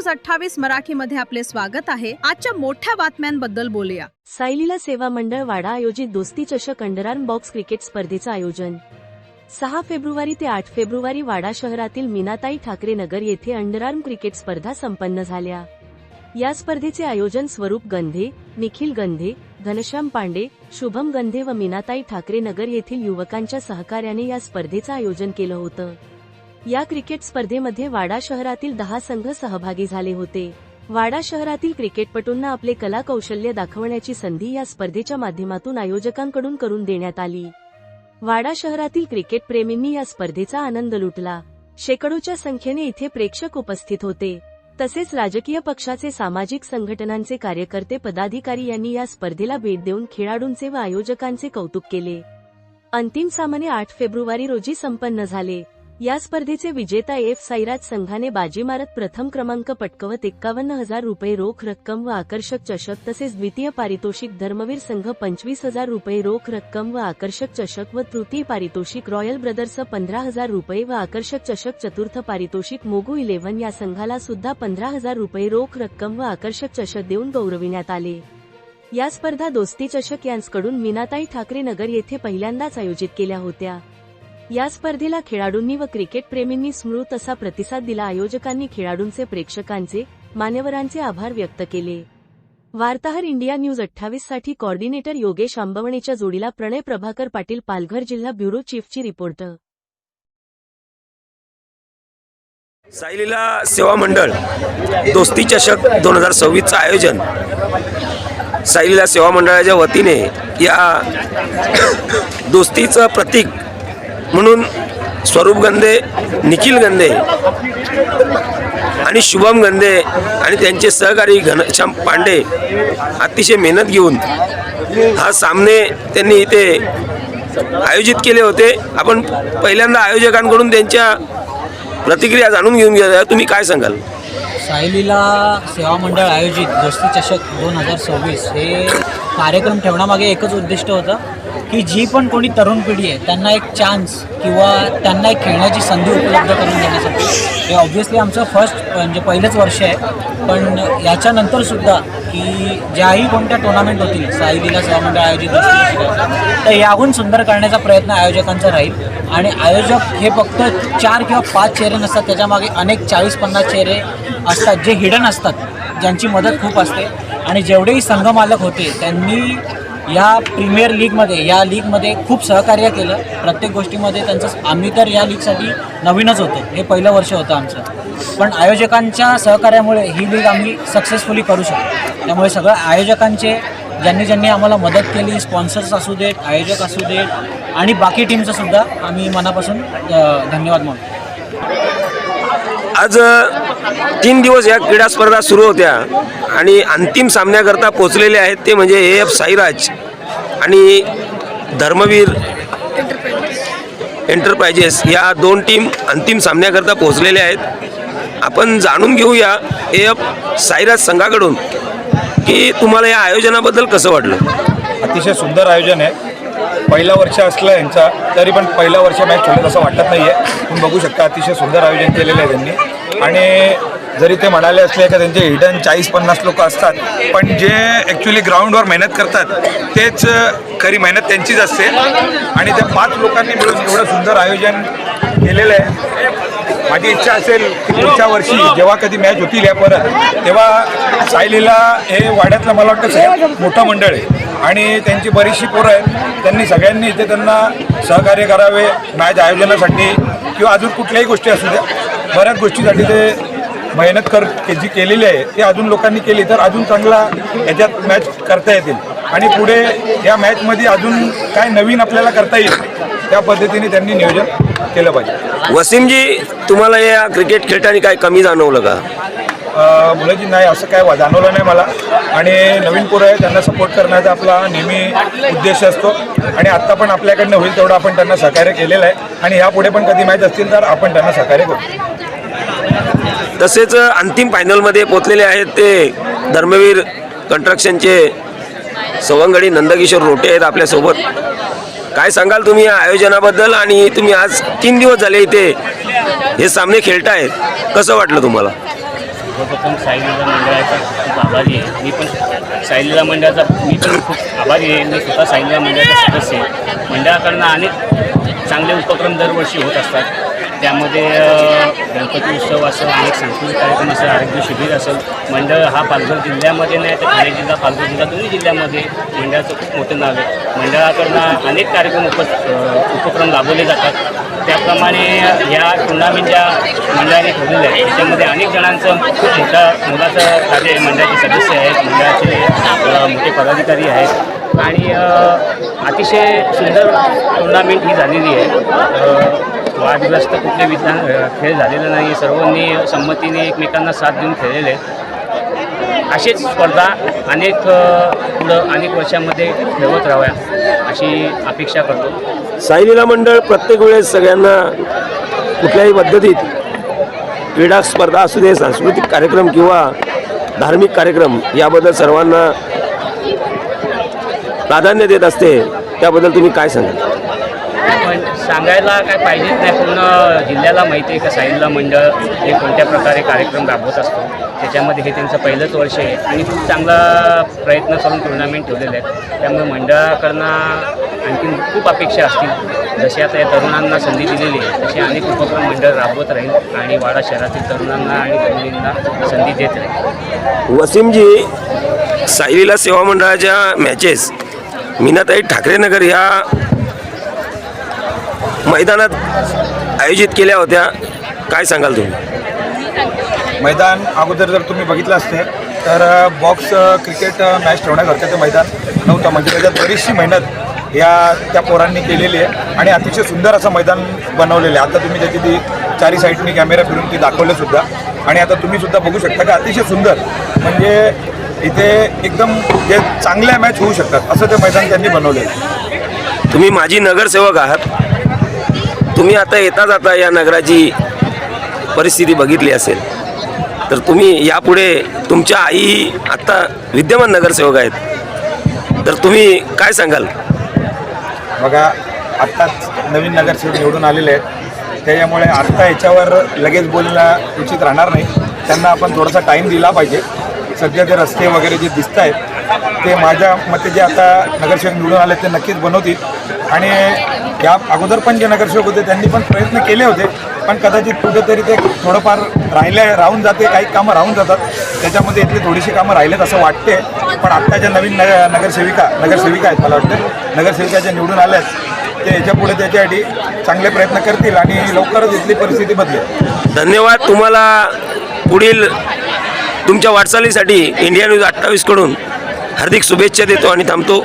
News 28 मराठीमध्ये आपले स्वागत आहे। आजच्या मोठ्या बातम्यांबद्दल बोलूया। सायलीला सेवा मंडळ वाडा आयोजित दोस्ती चषक अंडरआर्म बॉक्स क्रिकेट स्पर्धेचं आयोजन 6 फेब्रुवारी ते 8 फेब्रुवारी वाडा शहरातील मीनाताई ठाकरे नगर येथे अंडरआर्म क्रिकेट स्पर्धा संपन्न झाल्या। या स्पर्धेचे आयोजन स्वरूप गंधे, निखिल गंधे, घनश्याम पांडे, शुभम गंधे व मीनाताई ठाकरे नगर येथील युवकांच्या सहकार्याने या स्पर्धेचं आयोजन केलं होतं। या क्रिकेट स्पर्धेमध्ये वाडा शहरातील 10 संघ सहभागी झाले होते। वाडा शहरातील क्रिकेटपटूंना आपले कला कौशल्य दाखवण्याची संधी या स्पर्धेच्या माध्यमातून आयोजकांकडून करून देण्यात आली। वाडा शहरातील क्रिकेट प्रेमींनी या स्पर्धेचा आनंद लुटला। शेकडोच्या संख्येने इथे प्रेक्षक उपस्थित होते। तसेच राजकीय पक्षाचे, सामाजिक संघटनांचे कार्यकर्ते, पदाधिकारी यांनी या स्पर्धेला भेट देऊन खेळाडूंचे व आयोजकांचे कौतुक केले। अंतिम सामने 8 फेब्रुवारी रोजी संपन्न झाले। या स्पर्धेचे विजेता साईराज संघाने बाजी मारत प्रथम क्रमांक पटकवत 51,000 रुपये रोख रक्कम व आकर्षक चषक, तसेच द्वितीय पारितोषिक धर्मवीर संघ 25,000 रुपये रोख रक्कम व आकर्षक चषक व तृतीय पारितोषिक रॉयल ब्रदर्स 15,000 रुपये व आकर्षक चषक, चतुर्थ पारितोषिक मोगू 11 या संघाला सुद्धा 15,000 रुपये रोख रक्कम व आकर्षक चषक देऊन गौरविण्यात आले। या स्पर्धा दोस्ती चषक यांकडून मीनाताई ठाकरे नगर येथे पहिल्यांदाच आयोजित केल्या होत्या। या स्पर्धेला खेळाडूंनी व क्रिकेट प्रेमींनी स्मृत असा प्रतिसाद दिला। आयोजकांनी खेळाडूंचे, प्रेक्षकांचे, मान्यवरांचे आभार व्यक्त केले। वार्ताहर इंडिया न्यूज 28 साठी कोऑर्डिनेटर योगेश आंबवणेच्या जोडीला प्रणय प्रभाकर पाटील, पालघर जिल्हा ब्युरो चीफची रिपोर्टर। सायलीला सेवा मंडळ दोस्ती चषक 2026चं आयोजन सायलीला सेवा मंडळाच्या वतीने या दोस्तीचं प्रतीक म्हणून स्वरूप गंधे, निखिल गंधे आणि शुभम गंधे आणि त्यांचे सहकारी घनश्याम पांडे अतिशय मेहनत घेऊन हा सामने त्यांनी इथे आयोजित केले होते। आपण पहिल्यांदा आयोजकांकडून त्यांच्या प्रतिक्रिया जाणून घेऊन घ्या। तुम्ही काय सांगाल? सायलीला सेवा मंडळ आयोजित दोस्ती चषक 2026 हे कार्यक्रम ठेवण्यामागे एकच उद्दिष्ट होतं की जी पण कोणी तरुण पिढी आहे त्यांना एक चान्स किंवा त्यांना एक खेळण्याची संधी उपलब्ध करून देण्यासाठी। हे ऑब्व्हियसली आमचं म्हणजे पहिलंच वर्ष आहे, पण याच्यानंतरसुद्धा की ज्याही कोणत्या टुर्नामेंट होतील सायलीला सेवा मंडळ आयोजित दोस्ती चषक, तर याहून सुंदर करण्याचा प्रयत्न आयोजकांचा राहील। आणि आयोजक हे फक्त 4 किंवा 5 चेहरे नसतात, त्याच्यामागे अनेक 40-50 चेहरे असतात जे हिडन असतात, ज्यांची मदत खूप असते। आणि जेवढेही संघ मालक होते त्यांनी या प्रीमियर लीगमध्ये, या लीगमध्ये खूप सहकार्य केलं प्रत्येक गोष्टीमध्ये त्यांचं। आम्ही तर या लीगसाठी नवीनच होतो, हे पहिलं वर्ष होतं आमचं, पण आयोजकांच्या सहकार्यामुळे ही लीग आम्ही सक्सेसफुली करू शकतो। त्यामुळे सगळ्या आयोजकांचे, ज्यांनी आम्हाला मदत केली, स्पॉन्सर्स असू देत, आयोजक असू देत आणि बाकी टीमचं सुद्धा आम्ही मनापासून धन्यवाद मानतो। आज 3 दिवस या क्रीडा स्पर्धा सुरू होत्या आणि अंतिम सामन्याकरता पोहोचलेले आहेत ते म्हणजे साईराज आणि धर्मवीर एंटरप्राइजेस या 2 टीम अंतिम सामन्याकरता पोहोचलेल्या आहेत। आपण जाणून घेऊया साईराज संघाकडून की तुम्हाला या आयोजनाबद्दल कसं वाटलं? अतिशय सुंदर आयोजन आहे। पहिला वर्ष असलं यांचा, तरी पण पहिला वर्ष मॅच होईल असं वाटत नाही आहे। तुम्ही बघू शकता अतिशय सुंदर आयोजन केलेलं आहे त्यांनी। आणि जरी ते म्हणाले असले का त्यांचे हिडन 40-50 लोक असतात, पण जे ॲक्च्युली ग्राउंडवर मेहनत करतात तेच खरी मेहनत त्यांचीच असते। आणि त्या 5 लोकांनी मिळून एवढं सुंदर आयोजन केलेलं आहे। माझी इच्छा असेल की पुढच्या वर्षी जेव्हा कधी मॅच होतील या परत, तेव्हा सायलीला हे वाड्यातलं मला वाटतं सगळ्यात मोठं मंडळ आहे आणि त्यांची बरीचशी पोरं आहेत। त्यांनी सगळ्यांनी इथे त्यांना सहकार्य करावे मॅच आयोजनासाठी किंवा अजून कुठल्याही गोष्टी असू द्या, बऱ्याच गोष्टीसाठी ते मेहनत जी केलेली आहे ती अजून लोकांनी केली तर अजून चांगला याच्यात मॅच करता येतील आणि पुढे या मॅचमध्ये अजून काय नवीन आपल्याला करता येईल त्या पद्धतीने त्यांनी नियोजन केलं पाहिजे। वसीमजी, तुम्हाला या क्रिकेट खेळताना काय कमी जाणवलं का? मुलाजी नाही, असं काय जाणवलं नाही मला। आणि नवीन पोरं आहे त्यांना सपोर्ट करण्याचा आपला नेहमी उद्देश असतो आणि आत्ता पण आपल्याकडनं होईल तेवढं आपण त्यांना सहकार्य केलेलं आहे आणि यापुढे पण कधी मॅच असतील तर आपण त्यांना सहकार्य करू। तसेच अंतिम फायनलमध्ये पोचलेले आहेत ते धर्मवीर कंस्ट्रक्शनचे सवंगडी नंदकिशोर रोटे आहेत आपल्यासोबत। काय सांगाल तुम्ही या आयोजनाबद्दल? आणि तुम्ही आज 3 दिवस झाले इथे हे सामने खेळतायत, कसं वाटलं तुम्हाला? सर्वप्रथम साईलीला मंडळाचा खूप आभारी आहे. मी पण साईलीला मंडळाचा खूप आभारी आहे. मी स्वतः साईलीला मंडळाचा सदस्य आहे. मंडळाकडनं अनेक चांगले उपक्रम दरवर्षी होत असतात. त्यामध्ये गणपती उत्सव असेल, अनेक सांस्कृतिक कार्यक्रम असेल, आरोग्य शिबिर असेल. मंडळ हा पालघर जिल्ह्यामध्ये नाही तर ठाणे जिल्हा, पालघर जिल्हा दोन्ही जिल्ह्यामध्ये मंडळाचं खूप मोठं नाव आहे. मंडळाकडनं अनेक कार्यक्रम उपक्रम राबवले जातात. त्याप्रमाणे ह्या टुर्नामेंट ज्या मंडळाने ठेवलेल्या आहेत त्याच्यामध्ये अनेक जणांचं खूप मोलाचं कार्य आहे. मंडळाचे सदस्य आहेत, मंडळाचे मोठे पदाधिकारी आहेत आणि अतिशय सुंदर टुर्नामेंट ही झालेली आहे. वादग्रस्त कुठले खेळ झालेले नाही. सर्वांनी संमतीने एकमेकांना साथ देऊन खेळलेले आहेत. असेच स्पर्धा अनेक वर्षांमध्ये खेळवत राहाव्या अशी अपेक्षा करतो. साईलीला मंडळ प्रत्येक वेळेस सगळ्यांना कुठल्याही पद्धतीत क्रीडा स्पर्धा असू दे, सांस्कृतिक कार्यक्रम किंवा धार्मिक कार्यक्रम याबद्दल सर्वांना प्राधान्य देत असते. त्याबद्दल तुम्ही काय सांगाल? पण सांगायला काय पाहिजेच नाही. पूर्ण जिल्ह्याला माहिती आहे का साईलीला मंडळ हे कोणत्या प्रकारे कार्यक्रम राबवत असतो. त्याच्यामध्ये हे त्यांचं पहिलंच वर्ष आहे आणि खूप चांगला प्रयत्न करून टुर्नामेंट ठेवलेले आहेत. त्यामुळे मंडळाकडनं आणखीन खूप अपेक्षा असतील. जसे आता या तरुणांना संधी दिलेली आहे तसे अनेक उपक्रम मंडळ राबवत राहील आणि वाडा शहरातील तरुणांना आणि तरुणींना संधी देत राहील. वसीमजी, साईलीला सेवा मंडळाच्या मॅचेस मीनाताई ठाकरे नगर ह्या मैदानात आयोजित केल्या होत्या. काय सांगाल तुम्ही? मैदान अगोदर जर तुम्ही बघितलं असते तर बॉक्स क्रिकेट मॅच ठेवण्यासारखं ते मैदान नव्हतं. म्हणजे त्याच्यात बरीचशी मेहनत त्या पोरांनी केलेली आहे आणि अतिशय सुंदर असं मैदान बनवलेलं आहे. आता तुम्ही त्याची ती चारी साईडनी कॅमेरा फिरून ती दाखवलेसुद्धा आणि आता तुम्हीसुद्धा बघू शकता की अतिशय सुंदर, म्हणजे इथे एकदम जे चांगल्या मॅच होऊ शकतात असं ते मैदान त्यांनी बनवलेलं आहे. तुम्ही माजी नगरसेवक आहात. तुम्ही आता येता जाता या नगराची परिस्थिती बघितली असेल तर तुम्ही यापुढे, तुमच्या आई आत्ता विद्यमान नगरसेवक आहेत, तर तुम्ही काय सांगाल? बघा, आत्ताच नवीन नगरसेवक निवडून आलेले आहेत. त्याच्यामुळे आत्ता याच्यावर लगेच बोलणं उचित राहणार नाही. त्यांना आपण थोडासा टाईम दिला पाहिजे. सध्या ते रस्ते वगैरे जे दिसत आहेत ते माझ्या मते जे आता नगरसेवक निवडून आले ते नक्कीच बनवतील. आणि या अगोदर पण जे नगरसेवक होते त्यांनी पण प्रयत्न केले होते, पण कदाचित कुठेतरी ते थोडंफार राहून जाते. काही कामं राहून जातात, त्याच्यामध्ये इथली थोडीशी कामं राहिलेत असं वाटते. पण आत्ता ज्या नवीन नगरसेविका आहेत, मला वाटतं नगरसेविका ज्या निवडून आल्या आहेत ते याच्यापुढे त्याच्यासाठी चांगले प्रयत्न करतील आणि लवकरच इथली परिस्थिती बदलेल. धन्यवाद. तुम्हाला पुढील तुमच्या वाटचालीसाठी इंडिया न्यूज 28 कडून हार्दिक शुभेच्छा देतो आणि थांबतो.